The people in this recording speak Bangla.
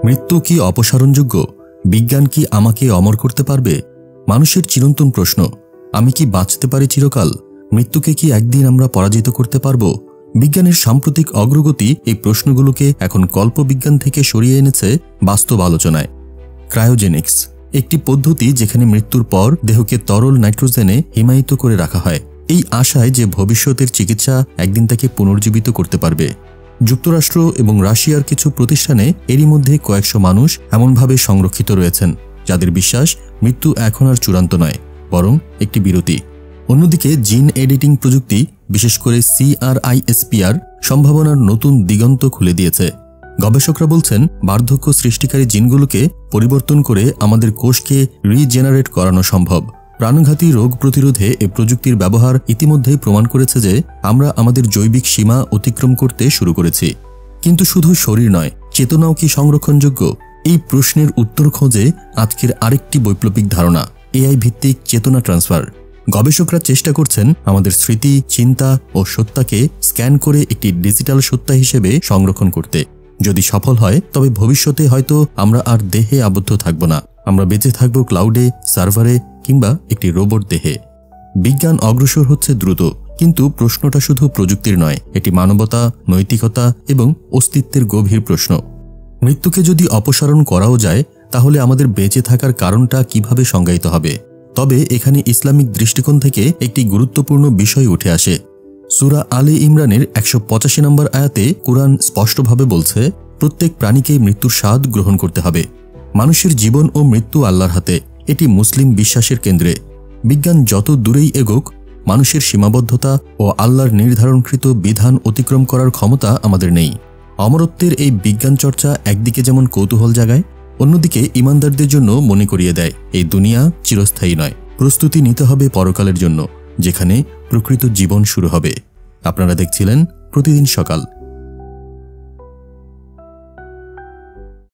মৃত্যু কি অপসারণযোগ্য? বিজ্ঞান কি আমাকে অমর করতে পারবে? মানুষের চিরন্তন প্রশ্ন, আমি কি বাঁচতে পারি চিরকাল? মৃত্যুকে কি একদিন আমরা পরাজিত করতে পারব? বিজ্ঞানের সাম্প্রতিক অগ্রগতি এই প্রশ্নগুলোকে এখন কল্পবিজ্ঞান থেকে সরিয়ে এনেছে বাস্তব আলোচনায়। ক্রায়োজেনিক্স একটি পদ্ধতি যেখানে মৃত্যুর পর দেহকে তরল নাইট্রোজেনে হিমায়িত করে রাখা হয়, এই আশায় যে ভবিষ্যতের চিকিৎসা একদিন তাকে পুনর্জীবিত করতে পারবে। যুক্তরাষ্ট্র এবং রাশিয়ার কিছু প্রতিষ্ঠানে এরই মধ্যে কয়েকশো মানুষ এমনভাবে সংরক্ষিত রয়েছেন যাদের বিশ্বাস মৃত্যু এখন আর চূড়ান্ত নয়, বরং একটি বিরতি। অন্যদিকে জিন এডিটিং প্রযুক্তি, বিশেষ করে CRISPR, সম্ভাবনার নতুন দিগন্ত খুলে দিয়েছে। গবেষকরা বলছেন বার্ধক্য সৃষ্টিকারী জিনগুলোকে পরিবর্তন করে আমাদের কোষকে রিজেনারেট করানো সম্ভব। প্রাণঘাতী রোগ প্রতিরোধে এ প্রযুক্তির ব্যবহার ইতিমধ্যেই প্রমাণ করেছে যে আমরা আমাদের জৈবিক সীমা অতিক্রম করতে শুরু করেছি। কিন্তু শুধু শরীর নয়, চেতনাও কি সংরক্ষণযোগ্য? এই প্রশ্নের উত্তর খোঁজে আজকের আরেকটি বৈপ্লবিক ধারণা, AI ভিত্তিক চেতনা ট্রান্সফার। গবেষকরা চেষ্টা করছেন আমাদের স্মৃতি, চিন্তা ও সত্তাকে স্ক্যান করে একটি ডিজিটাল সত্তা হিসেবে সংরক্ষণ করতে। যদি সফল হয় তবে ভবিষ্যতে হয়তো আমরা আর দেহে আবদ্ধ থাকব না, আমরা বেঁচে থাকব ক্লাউডে, সার্ভারে কিংবা একটি রোবট দেহে। বিজ্ঞান অগ্রসর হচ্ছে দ্রুত, কিন্তু প্রশ্নটা শুধু প্রযুক্তির নয়, এটি মানবতা, নৈতিকতা এবং অস্তিত্বের গভীর প্রশ্ন। মৃত্যুকে যদি অপসারণ করাও যায় তাহলে আমাদের বেঁচে থাকার কারণটা কিভাবে সংজ্ঞায়িত হবে? তবে এখানে ইসলামিক দৃষ্টিকোণ থেকে একটি গুরুত্বপূর্ণ বিষয় উঠে আসে। সূরা আলে ইমরানের 185 নম্বর আয়াতে কুরআন স্পষ্টভাবে বলছে, প্রত্যেক প্রাণীকে মৃত্যুর স্বাদ গ্রহণ করতে হবে। মানুষের জীবন ও মৃত্যু আল্লাহর হাতে, এটি মুসলিম বিশ্বাসের কেন্দ্রে। বিজ্ঞান যত দূরেই এগোক, মানুষের সীমাবদ্ধতা ও আল্লাহর নির্ধারণকৃত বিধান অতিক্রম করার ক্ষমতা আমাদের নেই। অমরত্বের এই বিজ্ঞান চর্চা একদিকে যেমন কৌতূহল জাগায়, অন্যদিকে ইমানদারদের জন্য মনে করিয়ে দেয় এই দুনিয়া চিরস্থায়ী নয়, প্রস্তুতি নিতে হবে পরকালের জন্য, যেখানে প্রকৃত জীবন শুরু হবে। আপনারা দেখছিলেন প্রতিদিন সকাল।